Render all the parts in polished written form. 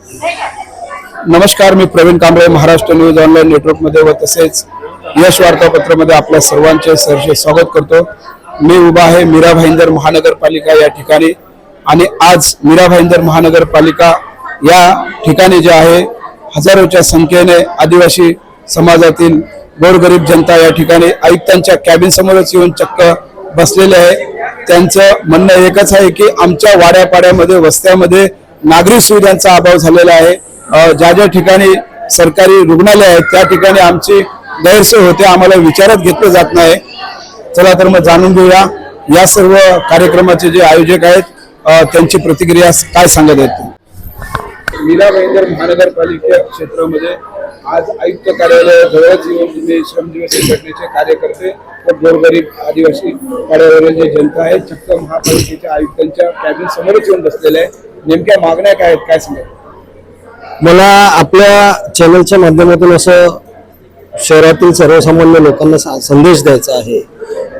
नमस्कार, मी Pravin Kamble, Maharashtra news online नेटवर्कमध्ये व तसेच यश वार्तापत्रामध्ये आपल्या सर्वांचे सहर्ष स्वागत करतो। मी उभा आहे मीरा भाईंदर महानगरपालिका या ठिकाणी आणि आज मीरा भाईंदर महानगरपालिका या ठिकाणी जे आहे हजारोच्या संख्येने आदिवासी समाजातील गोरगरीब जनता या ठिकाणी आयुक्तांच्या कॅबिन समोरच येऊन चक्क बसलेले आहे। त्यांचं म्हणणं एकच आहे की आमच्या वाड्यापाड्यामध्ये वस्त्यामध्ये नागरी सुविधांचा अभाव झालेला आहे। ज्या ज्या ठिकाणी सरकारी रुग्णालय आहेत त्या ठिकाणी आमची गैरसोय होते, आम्हाला विचारात घेतलं जात नाही। चला तर मग जाणून घेऊया या सर्व कार्यक्रमाचे जे आयोजक आहेत त्यांची प्रतिक्रिया काय सांगत आहेत। मीरा भाईंदर महानगरपालिका क्षेत्रामध्ये आज आयुक्त कार्यालयाजवळच येऊन तुम्ही श्रमदिवस संघटनेचे कार्यकर्ते व गोरगरीब आदिवासी पाड्यावरील जे जनता आहे चक्क महापालिकेच्या आयुक्तांच्या कॅबिन समोरच येऊन बसलेले आहे। नेमक्या मागण्या काय आहेत, काय सांगा? मला आपल्या चॅनलच्या माध्यमातून असं शहरातील सर्वसामान्य लोकांना संदेश द्यायचा आहे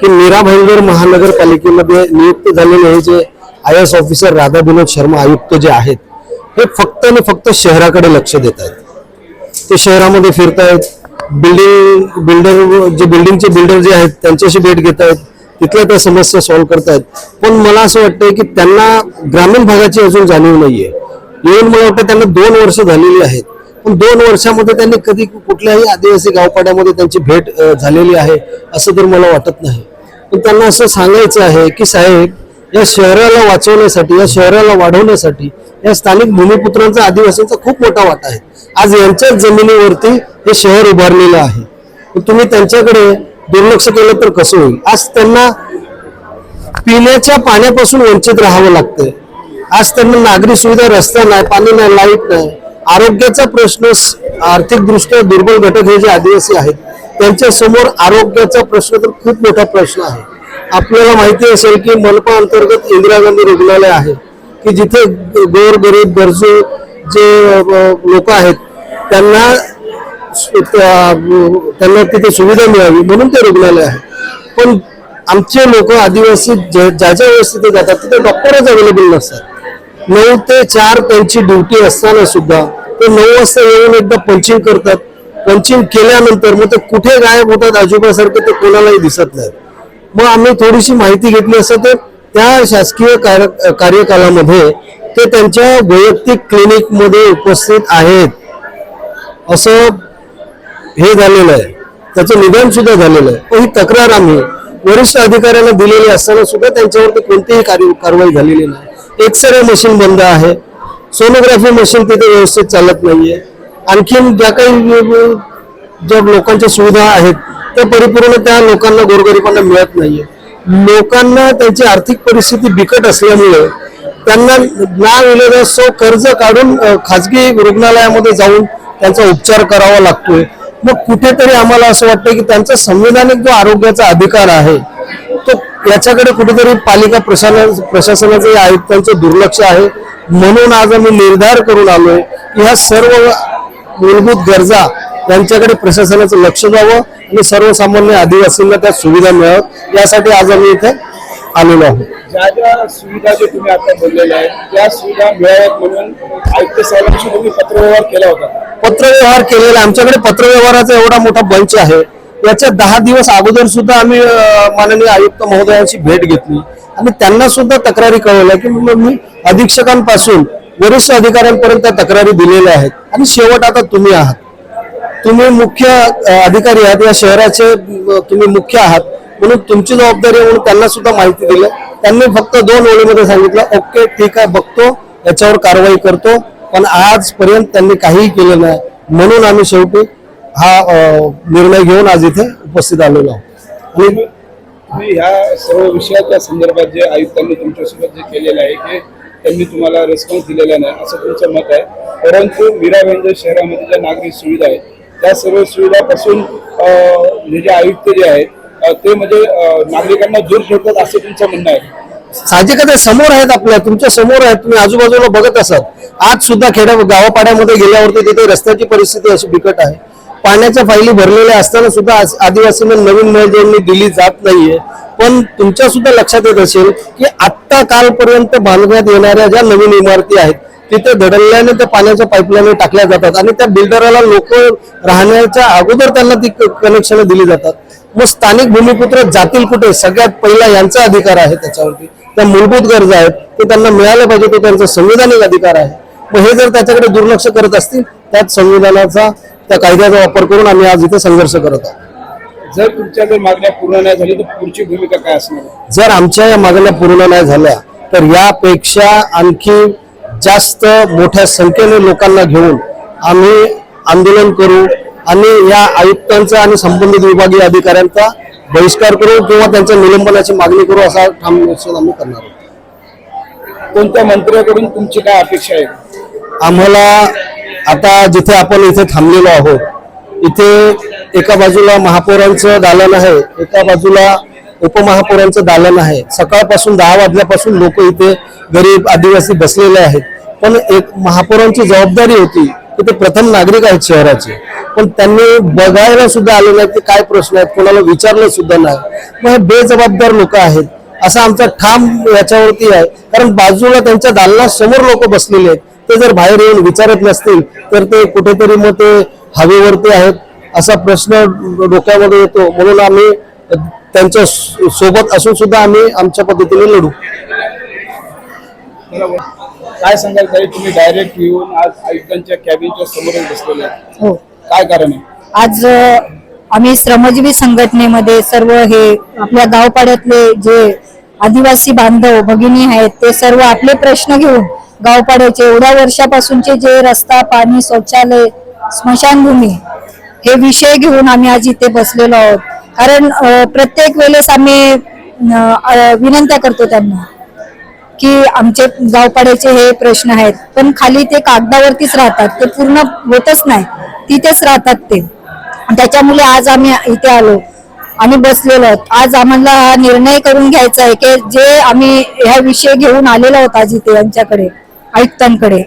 की मीरा भाईंदर महानगरपालिकेमध्ये नियुक्त झालेले हे जे IAS ऑफिसर राधा विनोद शर्मा आयुक्त जे आहेत हे फक्त आणि फक्त शहराकडे लक्ष देत आहेत। ते शहरामध्ये फिरतायत, बिल्डिंगचे बिल्डर जे आहेत त्यांच्याशी भेट घेत आहेत, तिथल्या त्या समस्या सॉल्व्ह करतायत। पण मला असं वाटतंय की त्यांना ग्रामीण भागाची अजून जाणीव नाहीये। येऊन मला वाटतं त्यांना 2 वर्ष झालेली आहेत, पण 2 वर्षामध्ये त्यांनी कधी कुठल्याही आदिवासी गावपाड्यामध्ये त्यांची भेट झालेली आहे असं तर मला वाटत नाही। पण त्यांना असं सांगायचं आहे की साहेब, या शहराला वाचवण्यासाठी, या शहराला वाढवण्यासाठी या स्थानिक भूमिपुत्रांचा, आदिवासींचा खूप मोठा वाटा आहे। आज यांच्याच जमिनीवरती हे शहर उभारलेलं आहे, तुम्ही त्यांच्याकडे दुर्लक्ष केलं तर कसं होईल? आज त्यांना पिण्याच्या पाण्यापासून वंचित राहावं लागतंय। आज त्यांना नागरी सुविधा, रस्ता नाही, पाणी नाही, लाईट नाही, आरोग्याचा प्रश्न, आर्थिकदृष्ट्या दुर्बल घटक हे जे आदिवासी आहेत त्यांच्या समोर आरोग्याचा प्रश्न तर खूप मोठा प्रश्न आहे। आपल्याला माहिती असेल की मनपा अंतर्गत इंदिरा गांधी रुग्णालय आहे की जिथे गोरगरीब गरजू जे लोक आहेत त्यांना तिथे सुविधा मिळावी म्हणून ते रुग्णालय आहे। पण आमचे लोक आदिवासी ज्या ज्या वेळेस तिथे जातात तिथे डॉक्टरच अवेलेबल नसतात। 9 ते 4 त्यांची ड्युटी असताना सुद्धा ते 9 वाजता येऊन एकदा पंचिंग करतात। पंचिंग केल्यानंतर मग ते कुठे गायब होतात आजोबासारखे ते कोणालाही दिसत नाही। मग आम्ही थोडीशी माहिती घेतली असं तर त्या शासकीय कार्यकालामध्ये ते त्यांच्या वैयक्तिक क्लिनिक मध्ये उपस्थित आहेत असं हे झालेलं आहे, त्याचं निदान सुद्धा झालेलं आहे। पण ही तक्रार आम्ही वरिष्ठ अधिकाऱ्यांना दिलेली असताना सुद्धा त्यांच्यावरती कोणतीही कारवाई झालेली नाही। एक्सरे मशीन बंद आहे, सोनोग्राफी मशीन तिथे व्यवस्थित चालत नाहीये, आणखीन ज्या लोकांच्या सुविधा आहेत त्या परिपूर्ण त्या लोकांना, गोरगरिबांना मिळत नाहीये। लोकांना त्यांची आर्थिक परिस्थिती बिकट असल्यामुळे त्यांना नाविलाजास्तव कर्ज काढून खाजगी रुग्णालयामध्ये जाऊन त्यांचा उपचार करावा लागतोय। मग कुठेतरी आम्हाला असं वाटतं की त्यांचा संविधानिक जो आरोग्याचा अधिकार आहे तो याच्याकडे कुठेतरी पालिका प्रशासनाचं, या आयुक्तांचं दुर्लक्ष आहे। म्हणून आज आम्ही निर्धार करून आलोय की ह्या सर्व मूलभूत गरजा यांच्याकडे प्रशासनाचं लक्ष द्यावं आणि सर्वसामान्य आदिवासींना त्या सुविधा मिळाव्यात यासाठी आज आम्ही इथे आलेलो आहोत। ज्या ज्या सुविधा जे तुम्ही आता बोललेल्या आहेत त्या सुविधा मिळाव्यात म्हणून आयुक्त साहेबांशी तुम्ही पत्रव्यवहार केला होता? पत्रव्यवहार केलेला, आमच्याकडे पत्रव्यवहाराचा एवढा मोठा बंच आहे। याच्या 10 दिवस अगोदर सुद्धा आम्ही माननीय आयुक्त महोदयांची भेट घेतली आणि त्यांना सुद्धा तक्रारी कळवल्या की मी अधीक्षकांपासून वरिष्ठ अधिकाऱ्यांपर्यंत तक्रारी दिलेल्या आहेत आणि शेवट आता तुम्ही आहात, तुम्ही मुख्य अधिकारी आहात, या शहराचे तुम्ही मुख्य आहात, म्हणून तुमची जबाबदारी म्हणून त्यांना सुद्धा माहिती दिलं। त्यांनी फक्त 2 ओळीमध्ये सांगितलं ओके ठीक आहे, बघतो, याच्यावर कारवाई करतो, पण आजपर्यंत त्यांनी काहीही केलं नाही। म्हणून आम्ही शेवटी हा निर्णय घेऊन आज इथे उपस्थित आलेलो आहोत। आणि तुम्ही ह्या सर्व विषयाच्या संदर्भात जे आयुक्तांनी तुमच्यासोबत जे केलेलं आहे की त्यांनी तुम्हाला रिस्पॉन्स दिलेला नाही असं तुमचं मत आहे, परंतु मीरा भाईंदर शहरामध्ये ज्या नागरिक सुविधा आहेत त्या सर्व सुविधापासून जे आयुक्त जे आहेत ते म्हणजे नागरिकांना दूर ठेवतात असं तुमचं म्हणणं आहे? साहजिकच समोर आहेत, आपल्या तुमच्या समोर आहेत, तुम्ही आजूबाजूला बघत असाल। आज सुद्धा गावापाड्यामध्ये गेल्यावरती तिथे रस्त्याची परिस्थिती अशी बिकट आहे, पाण्याच्या फाईली भरलेल्या असताना सुद्धा आदिवासींना नवीन नळ जोडणी दिली जात नाहीये। पण तुमच्या सुद्धा लक्षात येत असेल की आत्ता कालपर्यंत बांधण्यात येणाऱ्या ज्या नवीन इमारती आहेत तिथे धडकल्याने त्या पाण्याच्या पाईपलाईन टाकल्या जातात आणि त्या बिल्डरला लोक राहण्याच्या अगोदर त्यांना ती कनेक्शन दिली जातात. मग स्थानिक भूमिपुत्र जातील कुठे? सगळ्यात पहिला यांचा अधिकार आहे त्याच्यावरती. त्या मूलभूत गरजा आहेत ते त्यांना मिळायला पाहिजे, तो त्यांचा संविधानिक अधिकार आहे. मग हे जर त्याच्याकडे दुर्लक्ष करत असतील, त्यात संविधानाचा त्या कायद्याचा वापर करून आम्ही आज इथे संघर्ष करत आहोत. जर तुमच्या जर मागण्या पूर्ण नाही झाली तर पुढची भूमिका काय असणार? जर आमच्या या मागण्या पूर्ण नाही झाल्या तर यापेक्षा आणखी जास्त मोठ्या संख्येने लोकांना घेऊन आम्ही आंदोलन करू आणि या आयुक्तांचा आणि संबंधित विभागीय अधिकाऱ्यांचा बहिष्कार करू किंवा त्यांच्या निलंबनाची मागणी करू असा ठाम निश्चित आम्ही करणार आहोत. कोणत्या मंत्र्याकडून तुमची काय अपेक्षा आहे? आम्हाला आता जिथे आपण इथे थांबलेलो आहोत, इथे एका बाजूला महापौरांचं दालन आहे, एका बाजूला उपमहापौरांचं दालन आहे. सकाळपासून 10 वाजल्यापासून लोक इथे गरीब आदिवासी बसलेले आहेत. पण एक महापौरांची जबाबदारी होती की ते प्रथम नागरिक आहेत शहराचे, पण त्यांनी बघायला सुद्धा आले नाही की काय प्रश्न आहेत, कोणाला विचारलं सुद्धा नाही. मग हे बेजबाबदार लोक आहेत असा आमचा ठाम याच्यावरती आहे. कारण बाजूला त्यांच्या दालनासमोर लोक बसलेले आहेत, ते जर बाहेर येऊन विचारत नसतील तर ते कुठेतरी मग ते हवेवरती आहेत असा प्रश्न डोक्यामध्ये येतो. म्हणून आम्ही त्यांच्या सोबत असून सुद्धा आम्ही आमच्या पद्धतीने लढू. काय सांगाल ताई, तुम्ही डायरेक्ट येऊन आज आयुक्तांच्या कॅबिनच्या समोर बसलेले आहात, हो, काय कारण आहे? आज आम्ही श्रमजीवी संघटनेमध्ये सर्व हे आपल्या गावपाड्यातले जे आदिवासी बांधव भगिनी आहेत ते सर्व आपले प्रश्न घेऊन गावपाड्याचे एवढ्या वर्षापासूनचे जे रस्ता, पाणी, शौचालय, स्मशानभूमी हे विषय घेऊन आम्ही आज इथे बसलेलो आहोत. कारण प्रत्येक वेळेस आम्ही विनंत्या करतो त्यांना की आमचे गावपाड्याचे हे प्रश्न आहेत, पण खाली ते कागदावरतीच राहतात, ते पूर्ण होतच नाही, तिथेच राहतात ते. त्याच्यामुळे आज आम्ही इथे आलो आणि बसलेलो आहोत. आज आम्हाला हा निर्णय करून घ्यायचा आहे की जे आम्ही ह्या विषय घेऊन आलेलो आहोत आज इथे यांच्याकडे आयुक्तांकडे,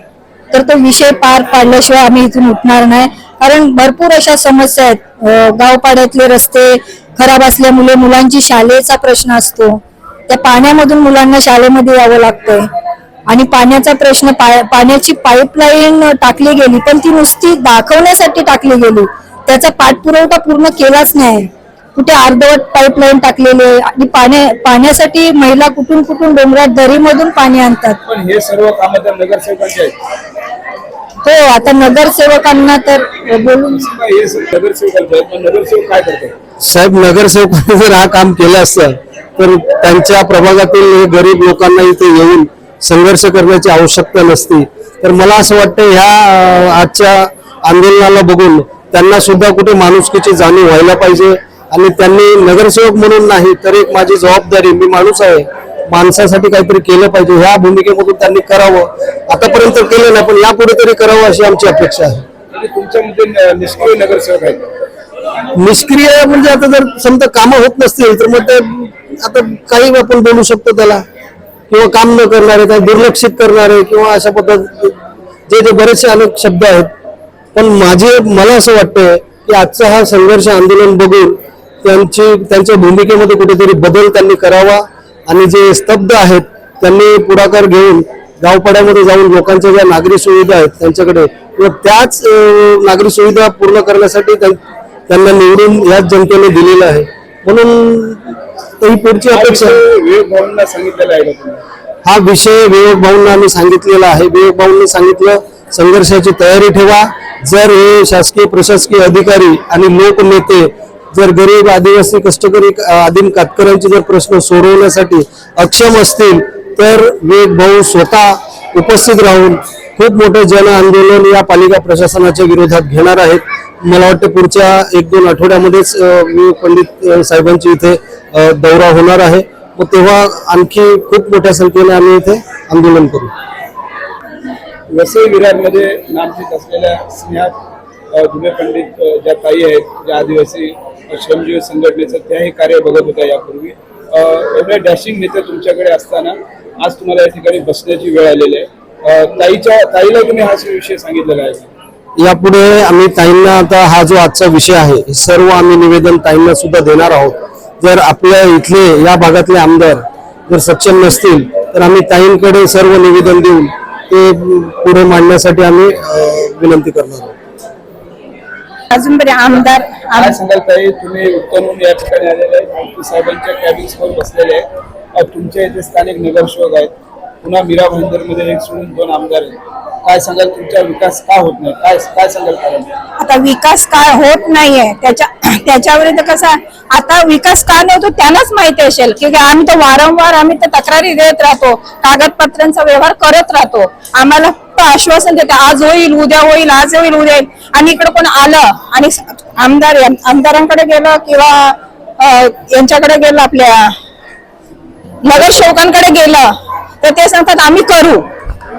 तर तो विषय पार पाडल्याशिवाय आम्ही इथून उठणार नाही. कारण भरपूर अशा समस्या आहेत. गावपाड्यातले रस्ते खराब असल्यामुळे मुलांची शाळेचा प्रश्न असतो, त्या पाण्यामधून मुलांना शाळेमध्ये यावं लागतंय. आणि पाण्याचा प्रश्न, पाण्याची पाईपलाईन टाकली गेली पण ती नुसती दाखवण्यासाठी टाकली गेली, त्याचा पाठपुरावा पूर्ण केलाच नाही. कुठे अर्धवट पाईपलाईन टाकलेली आहे आणि पाण्यासाठी महिला कुठून कुठून डोंगरात दरीमधून पाणी आणतात. पण हे सर्व कामं तर नगरसेवकांचे आहेत. हो, आता नगरसेवकांना तर बोलून हे नगरसेवकांचे आहेत, पण नगरसेवक काय करतात? साहेब, नगरसेवकांनी जर हा काम केलं असतं तर त्यांच्या प्रभागातील गरीब लोकांना इथे येऊन संघर्ष करण्याची आवश्यकता नसती. तर मला असं वाटतं ह्या आजच्या आंदोलनाला बघून त्यांना सुद्धा कुठे माणुसकीची जाणीव व्हायला पाहिजे आणि त्यांनी नगरसेवक म्हणून नाही तर एक माझी जबाबदारी, मी माणूस आहे, माणसासाठी काहीतरी केलं पाहिजे ह्या भूमिकेमधून त्यांनी करावं. आतापर्यंत केलं नाही पण यापुढे तरी करावं अशी आमची अपेक्षा आहे. म्हणजे तुमच्यामध्ये निष्क्रिय नगरसेवक आहेत? निष्क्रिय म्हणजे आता जर समजा कामं होत नसतील तर मग ते आता काही आपण बोलू शकतो त्याला, किंवा काम न करणारे, काही दुर्लक्षित करणारे किंवा अशा पद्धत जे बरेचसे अनेक शब्द आहेत. पण मला असं वाटतं की आजचा हा संघर्ष आंदोलन बघून त्यांच्या भूमिकेमध्ये कुठेतरी बदल त्यांनी करावा आणि जे स्तब्ध आहेत त्यांनी पुढाकार घेऊन गावपाड्यामध्ये जाऊन लोकांच्या ज्या नागरी सुविधा आहेत त्यांच्याकडे किंवा त्याच नागरी सुविधा पूर्ण करण्यासाठी त्यांना निवडून याच जनतेने दिलेलं आहे. म्हणून ही पुढची अपेक्षा. विवेक भाऊंना सांगितलेलं आहे का? हा विषय विवेक भाऊंना आम्ही सांगितलेला आहे. विवेक भाऊंनी सांगितलं संघर्षाची तयारी ठेवा. जर हे शासकीय प्रशासकीय अधिकारी आणि लोकनेते जर गरीब आदिवासी कष्टकरी आदिम कातकऱ्यांचे जर प्रश्न सोडवण्यासाठी अक्षम असतील तर विवेक भाऊ स्वतः उपस्थित राहून खूप मोठे जन आंदोलन या पालिका प्रशासनाच्या विरोधात घेणार आहेत. मला वाटतं पुढच्या 1-2 आठवड्यामध्येच विवेक पंडित साहेबांची इथे दौरा होणार आहे. मग तेव्हा आणखी खूप मोठ्या संख्येने आम्ही इथे आंदोलन करू. वसई विरारमध्ये नामचित असलेल्या स्नेहा दुबे पंडित ज्या ताई आहेत, ज्या आदिवासी श्रमजीवी संघटनेचं त्याही कार्य बघत होता यापूर्वी. एवढ्या डॅशिंग नेते तुमच्याकडे असताना आज तुम्हाला या ठिकाणी बसण्याची वेळ आलेली आहे. ताईला तुम्ही हा विषय सांगितलेला आहे? यापुढे आम्ही ताईंना आता हा जो आजचा विषय आहे सर्व आम्ही निवेदन ताईंना सुद्धा देणार आहोत. जर आपल्या इथले या भागातले आमदार जर सक्षम नसतील तर आम्ही ताईंकडे सर्व निवेदन देऊन ते पुढे मांडण्यासाठी आम्ही विनंती करणार आहोत. अजूनपर्यंत आमदार काय सांगाल ताई, तुम्ही उत्तम या ठिकाणी आलेले आहे, मालकी साहेबांच्या कॅबिन समोर बसलेले आहे. तुमच्या इथे स्थानिक नगरसेवक आहेत, पुन्हा मीरा भाईंदर मध्ये एक सोडून 2 आमदार आहेत. काय सांगाल, तुमचा विकास का होत नाही? काय सांगाल कारण? आता विकास काय होत नाहीये त्याच्यावर तर कसं आता विकास का नाही होतो त्यांनाच माहिती असेल की आम्ही तर वारंवार तर तक्रारी देत राहतो, कागदपत्रांचा व्यवहार करत राहतो. आम्हाला फक्त आश्वासन देते आज होईल उद्या होईल, आज होईल उद्या होईल. आणि इकडे कोण आलं आणि आमदारांकडे गेलं किंवा यांच्याकडे गेलं, आपल्या नगरसेवकांकडे गेलं तर ते सांगतात आम्ही करू,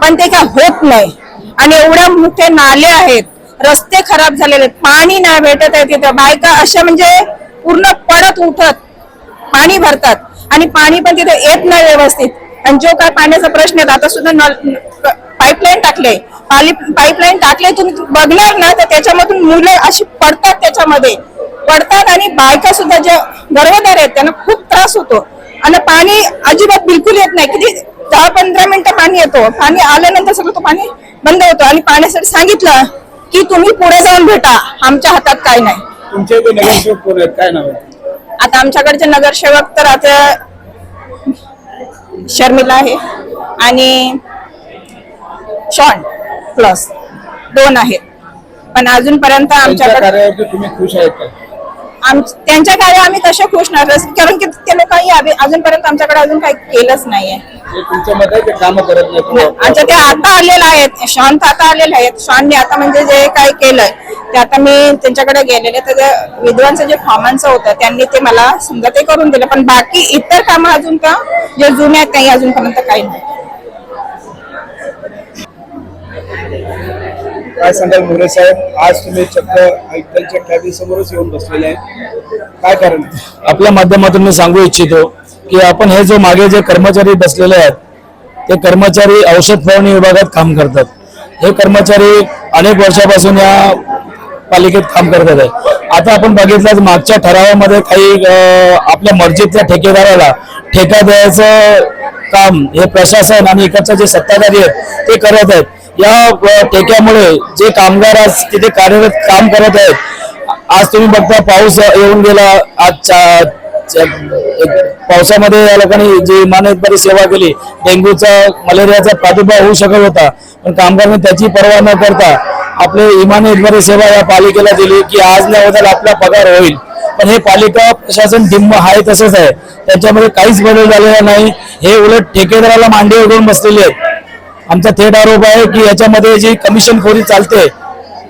पण ते काय होत नाही. आणि एवढ्या मोठे नाले आहेत, रस्ते खराब झालेले आहेत, पाणी नाही भेटत आहे तिथे. बायका अशा म्हणजे पूर्ण पडत उठत पाणी भरतात आणि पाणी पण तिथे येत नाही व्यवस्थित. आणि जो काय पाण्याचा प्रश्न आहे, आता सुद्धा पाईपलाईन टाकले तुम्ही बघणार ना तर त्याच्यामधून मुलं अशी पडतात, त्याच्यामध्ये पडतात. आणि बायका सुद्धा ज्या गर्भधार आहेत त्यांना खूप त्रास होतो. आणि पाणी अजिबात बिलकुल येत नाही. किती 10-15 मिनिटं पाणी येतो, पाणी आल्यानंतर सगळं तो पाणी बंद होतो. आणि पाण्यासाठी सांगितलं की तुम्ही पुढे जाऊन भेटा, आमच्या हातात काय नाही. तुमच्या इथे नगरसेवक कोण आहेत, काय नाव आहे? आता आमच्याकडचे नगरसेवक तर आता शर्मिला आहे आणि शॉन प्लस 2 आहेत. पण अजूनपर्यंत त्यांच्या आमच्याकडे कार्यावरती तुम्ही खुश आहेत का? त्यांच्या कार्य आम्ही कसे खुश नाही, कारण की ते लोकांनी अजूनपर्यंत आमच्याकडे अजून काही केलंच नाहीये. हे तुमच्या मते ते कामं करत नाही? अच्छा, ते आता आलेले आहेत, शॉन तर आता आलेले आहेत. शॉनने आता म्हणजे जे काही केलंय ते आता मी त्यांच्याकडे गेलेले, तर विद्वांचं जे फॉर्मांचं होतं त्यांनी ते मला समजा ते करून दिलं. पण बाकी इतर कामं अजून का जे जुने आहेत काही अजूनपर्यंत काही नाही. काय सांगाल मोरे साहेब, आज तुम्ही चक्क आयुक्तांच्या कॅबिन समोरच येऊन बसलेले आहे, काय कारण? आपल्या माध्यमातून मी सांगू इच्छितो की आपण हे जो मागे जे कर्मचारी बसलेले आहेत ते कर्मचारी औषध फवारणी विभागात काम करतात. हे कर्मचारी अनेक वर्षापासून या पालिकेत काम करतात आहे. आता आपण बघितलं मागच्या ठरावामध्ये काही आपल्या मर्जीतल्या ठेकेदाराला ठेका द्यायचं काम हे प्रशासन आणि इकडचे जे सत्ताधारी आहेत ते करत आहेत. या ठेक्यामुळे जे कामगार आज तिथे कार्यरत काम करत आहेत, आज तुम्ही बघता पाऊस येऊन गेला, आज पावसामध्ये या लोकांनी जी इमानतदारी सेवा केली, डेंग्यूचा मलेरियाचा प्रादुर्भाव होऊ शकत होता, पण कामगारांनी त्याची पर्वा न करता आपले इमानतदारी सेवा या पालिकेला दिली की आज न उद्या आपला पगार होईल. पण हे पालिका प्रशासन डिंब आहे तसंच आहे, त्याच्यामध्ये काहीच बदल झालेला नाही. हे उलट ठेकेदाराला मांडीवर घेऊन बसलेले आहेत. आमचा थेट आरोप आहे की याच्यामध्ये जी कमिशनखोरी चालते,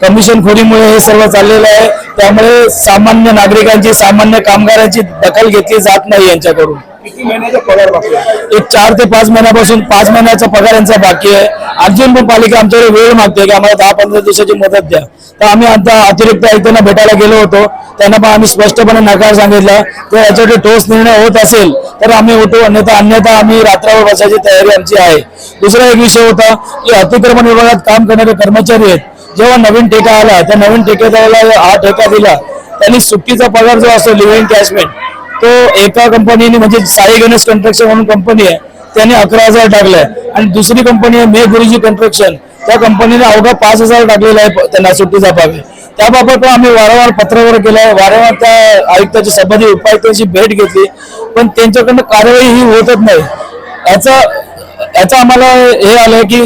कमिशनखोरीमुळे हे सर्व चाललेलं आहे. त्यामुळे सामान्य नागरिकांची, सामान्य कामगारांची दखल घेतली जात नाही यांच्याकडून. किती महिन्याचा पगार बाकी आहे? एक 4 ते 5 महिन्यापासून 5 महिन्याचा पगार यांचा बाकी आहे. अजून पण पालिका आमच्याकडे वेळ मागते की आम्हाला 10-15 दिवसाची मुदत द्या. तर आम्ही आता अतिरिक्त आयुक्तांना भेटायला गेलो होतो, त्यांना पण आम्ही स्पष्टपणे नकार सांगितला तर याच्यासाठी ठोस निर्णय होत असेल तर आम्ही उठू, अन्यथा आम्ही रात्रभर बसायची तयारी आमची आहे. दुसरा एक विषय होता की अतिक्रमण विभागात काम करणारे कर्मचारी आहेत, जेव्हा नवीन ठेका आला त्या नवीन ठेकेदाराला हा ठेका दिला, त्यांनी सुट्टीचा पगार जो असतो लिव्हिंग कॅशमेंट तो एका कंपनीने म्हणजे साई गणेश कंस्ट्रक्शन म्हणून कंपनी आहे त्यांनी 11,000 टाकलाय. आणि दुसरी कंपनी आहे मे गुरुजी कंस्ट्रक्शन, त्या कंपनीने अवघा 5,000 टाकलेला आहे त्यांना सुट्टीचा पगार. त्याबाबत पण आम्ही वारंवार पत्रव्यवहार केला, वारंवार त्या आयुक्ताची संबंधित उपायुक्तांची भेट घेतली, पण त्यांच्याकडनं कारवाई ही होतच नाही. याचा आम्हाला हे आलं की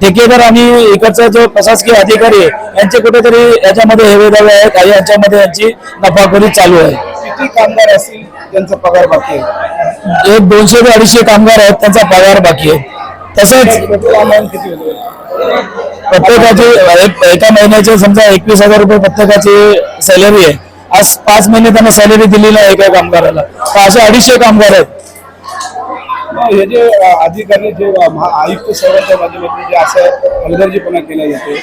ठेकेदार आणि इकडचा जो प्रशासकीय अधिकारी आहे यांचे कुठेतरी याच्यामध्ये हेवेदावे आहेत, काही यांच्यामध्ये यांची नफाखोरी चालू आहे. किती कामगार असतील त्यांचा पगार बाकी आहे? एक 200 ते 250 कामगार आहेत, त्यांचा पगार बाकी आहे. तसेच किती होते? प्रत्येकाची एका महिन्याचे समजा 21,000 रुपये प्रत्येकाची सॅलरी आहे. आज 5 महिने त्यांना सॅलरी दिली नाही एका कामगाराला, तर असे 250 कामगार आहेत. हे जे अधिकारी जे आयुक्त साहेबांच्या माध्यमातून जे असं हलगर्जीपणा केला जातो,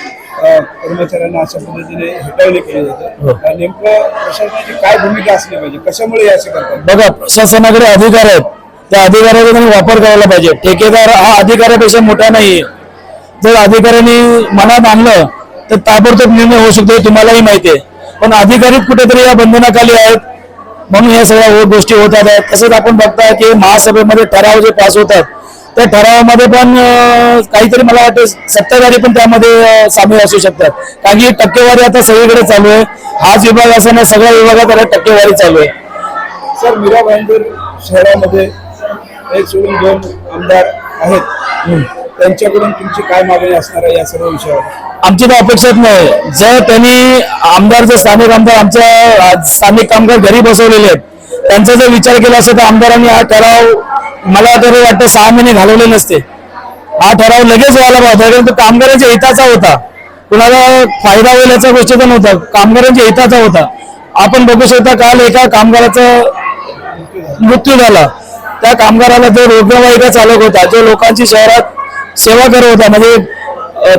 कर्मचाऱ्यांना अशा पद्धतीने हेटावले केले जाते, नेमकं प्रशासनाची काय भूमिका असली पाहिजे, कशामुळे असे करतात? बघा, प्रशासनाकडे अधिकार आहेत, त्या अधिकाराचा त्यांनी वापर करायला पाहिजे. ठेकेदार हा अधिकाऱ्यापेक्षा मोठा नाहीये. जर अधिकाऱ्यांनी मनात आणलं तर ताबडतोब निर्णय होऊ शकतो, तुम्हालाही माहिती आहे. पण अधिकारी कुठेतरी या बंधनाखाली आहेत म्हणून या सगळ्या गोष्टी होतात आहेत. तसंच आपण बघताय की महासभेमध्ये ठराव जे पास होतात त्या ठरावामध्ये पण काहीतरी मला वाटतं सत्ताधारी पण त्यामध्ये सामील असू शकतात, कारण की टक्केवारी आता सगळीकडे चालू आहे. हाच विभाग असं नाही, सगळ्या विभागात आता टक्केवारी चालू आहे. सर, मीरा भाईंदर शहरामध्ये एक सोडून 2 आमदार आहेत, त्यांच्याकडून तुमची काय मागणी असणार आहे या सर्व विषयावर? आमची तर अपेक्षाच नाही. जर त्यांनी आमदार, जे स्थानिक आमदार आमच्या स्थानिक कामगार घरी बसवलेले आहेत, त्यांचा जर विचार केला असता तर आमदारांनी हा ठराव मला तरी वाटतं 6 महिने घालवले नसते. हा ठराव लगेच व्हायला पाहिजे, कारण तो कामगारांच्या हिताचा होता. कुणाला फायदा होईल याचा गोष्टीचा नव्हता, कामगारांच्या हिताचा होता. आपण बघू शकता, काल एका कामगाराचा मृत्यू झाला. त्या कामगाराला जो रुग्णवाहिका चालक होता, जो लोकांची शहरात सेवा करत होता, म्हणजे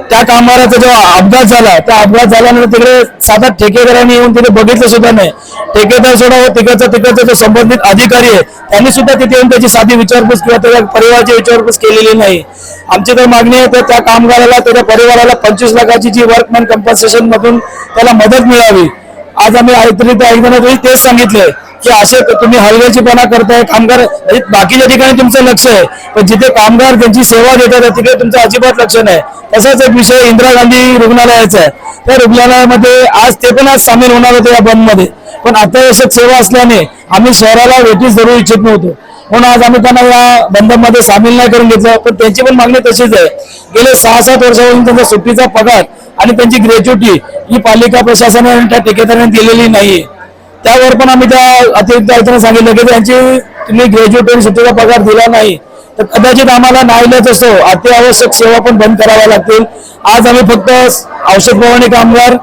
त्या कामगाराचा जो अपघात झाला, त्या अपघात झाल्यानंतर तिकडे 7-8 ठेकेदारांनी येऊन तिथे बघितलं सुद्धा नाही. ठेकेदार सोडा, तिकडचा जो संबंधित अधिकारी आहे त्यांनी सुद्धा तिथे येऊन त्याची साधी विचारपूस किंवा त्याच्या परिवाराची विचारपूस केलेली नाही. आमची तर मागणी आहे तर त्या कामगाराला, त्याच्या परिवाराला 25 लाखाची जी वर्कमॅन कम्पन्सेशन मधून त्याला मदत मिळावी. आज आम्ही ऐकताना तेच सांगितलंय की असे तुम्ही हलगर्जीपणा करताय. कामगार बाकीच्या ठिकाणी तुमचं लक्ष आहे, पण जिथे कामगार त्यांची सेवा देतात तिथे तुमचं अजिबात लक्ष नाही. तसाच एक विषय इंदिरा गांधी रुग्णालयाचा आहे. त्या रुग्णालयामध्ये आज ते पण आज सामील होणार होते या बंद मध्ये, पण अत्यावश्यक सेवा असल्याने आम्ही शहराला नोटीस देऊ इच्छित नव्हतो, म्हणून आज आम्ही त्यांना या बंदमध्ये सामील नाही करून घेतलं. पण त्यांची पण मागणी तशीच आहे. गेले 6-7 वर्षापासून त्यांचा सुट्टीचा पगार आणि त्यांची ग्रॅच्युटी ही पालिका प्रशासनाने त्या ठेकेदारांनी दिलेली नाहीये. त्यावर पण आम्ही त्या अतिरिक्त आयुक्तांना सांगितलं की त्यांची तुम्ही ग्रॅज्युएट आणि सुट्टीचा पगार दिला नाही तर कदाचित आम्हाला नाईलाज असतो, अत्यावश्यक सेवा पण बंद कराव्या लागतील. आज आम्ही फक्त औषध फवारणी कामगार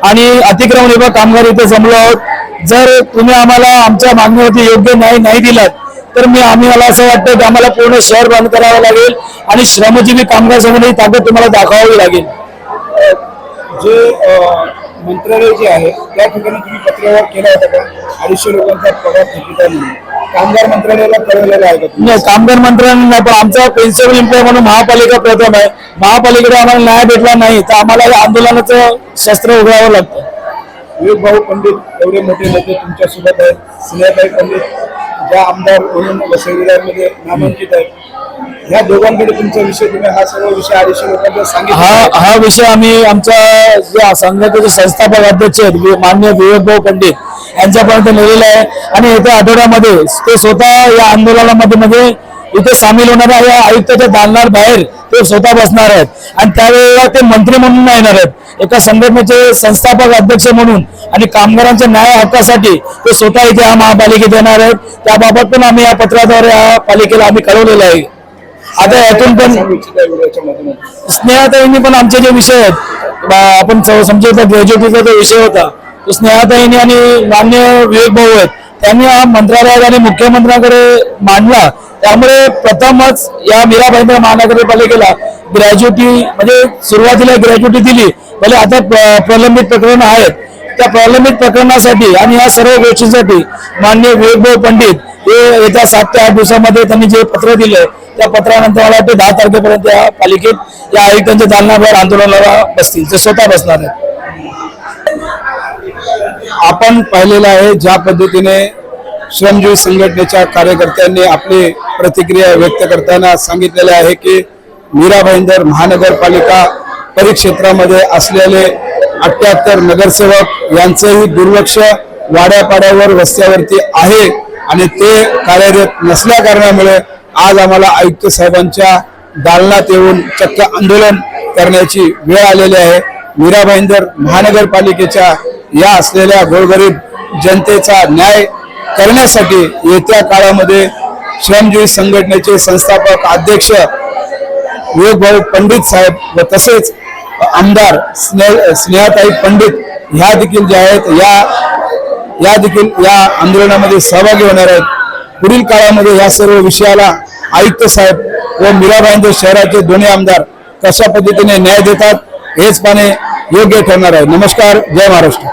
आणि अतिक्रमण विभाग कामगार इथे जमलो आहोत. जर तुम्ही आम्हाला आमच्या मागणीवरती योग्य न्याय नाही दिलात तर मला असं वाटतं की आम्हाला पूर्ण शहर बंद करावं लागेल आणि श्रमजीवी कामगार संघटनेची ताकद तुम्हाला दाखवावी लागेल. जे मंत्रालय जे आहे त्या ठिकाणी तुम्ही पत्रव्यवहार केला होता का? 250 लोकांचा पगार थकीत म्हणून कामगार मंत्रालयाला कळवलेलं आहे का? नाही, कामगार मंत्रालयाने नाही, पण आमचा प्रिन्सिपल एम्प्लॉय म्हणून महापालिका प्रथम आहे. महापालिकेला आम्हाला न्याय भेटला नाही तर आम्हाला या आंदोलनाचं शस्त्र उघडावं लागतं. विवेक भाऊ पंडित एवढे मोठे नेते तुमच्या सोबत आहेत, स्नेहताई पंडित ज्या आमदार म्हणून वसई नामांकित आहेत, ह्या दोघांकडे तुमचा विषय, तुम्ही हा सर्व विषय 250 लोकांना सांगितला? हा विषय आम्ही आमच्या जे संघटनेचे संस्थापक अध्यक्ष आहेत माननीय विवेक भाऊ पंडित यांच्यापर्यंत नेलेला आहे आणि येत्या आठवड्यामध्ये ते स्वतः या आंदोलनामध्ये म्हणजे इथे सामील होणार आहे. या आयुक्ताच्या दालनाबाहेर ते स्वतः बसणार आहेत आणि त्यावेळेला ते मंत्री म्हणून नाही येणार आहेत, एका संघटनेचे संस्थापक अध्यक्ष म्हणून आणि कामगारांच्या न्याय हक्कासाठी ते स्वतः इथे या महापालिकेत येणार आहेत. त्याबाबत पण आम्ही या पत्राद्वारे या पालिकेला आम्ही कळवलेलं आहे. आता यातून पण स्नेहाताईंनी पण आमचे जे विषय आहेत, आपण समजून ग्रॅज्युएटीचा जो विषय होता तो स्नेहाताईंनी आणि मान्य विवेक भाऊ आहेत त्यांनी हा मंत्रालयात आणि मुख्यमंत्र्यांकडे मांडला. त्यामुळे प्रथमच या मीरा भाईंदर महानगरपालिकेला ग्रॅज्युएटी म्हणजे सुरुवातीला ग्रॅज्युएटी दिली, भले आता प्रलंबित प्रकरण आहेत. त्या प्रलंबित प्रकरणासाठी आणि या सर्व गोष्टींसाठी माननीय विवेक भाऊ पंडित हे येत्या 7 ते 8 दिवसामध्ये त्यांनी जे पत्र दिले त्या पत्रानंतर मला वाटतं 10 तारखेपर्यंत या पालिकेत या आयुक्तांच्या दालनाबाहेर आंदोलनाला बसतील, ते स्वतः बसणार आहेत. आपण पाहिलेलं आहे ज्या पद्धतीने श्रमजीवी संघटनेच्या कार्यकर्त्यांनी आपली प्रतिक्रिया व्यक्त करताना सांगितलेले आहे की मीरा भाईंदर महानगरपालिका परिक्षेत्रामध्ये असलेले 78 नगरसेवक यांचेही दुर्लक्ष वाड्यापाड्यावर वस्त्यावरती आहे आणि ते कार्यरत नसल्या कारणामुळे आज आम्हाला आयुक्त साहेबांच्या दालनात येऊन चक्क आंदोलन करण्याची वेळ आलेली आहे. मीरा भाईंदर महानगरपालिकेच्या या असलेल्या गोरगरीब जनतेचा न्याय करण्यासाठी येत्या काळामध्ये श्रमजीवी संघटनेचे संस्थापक अध्यक्ष विवेक भाऊ पंडित साहेब व तसेच आमदार स्नेहाताई पंडित ह्या देखील जे आहेत या देखील या आंदोलनामध्ये सहभागी होणार आहेत. पुढील काळामध्ये या सर्व विषयाला आयुक्त साहेब व मीरा भाईंदर शहराचे दोन्ही आमदार कशा पद्धतीने न्याय देतात हेच पाहणे योग्य ठरणार आहे. नमस्कार, जय महाराष्ट्र.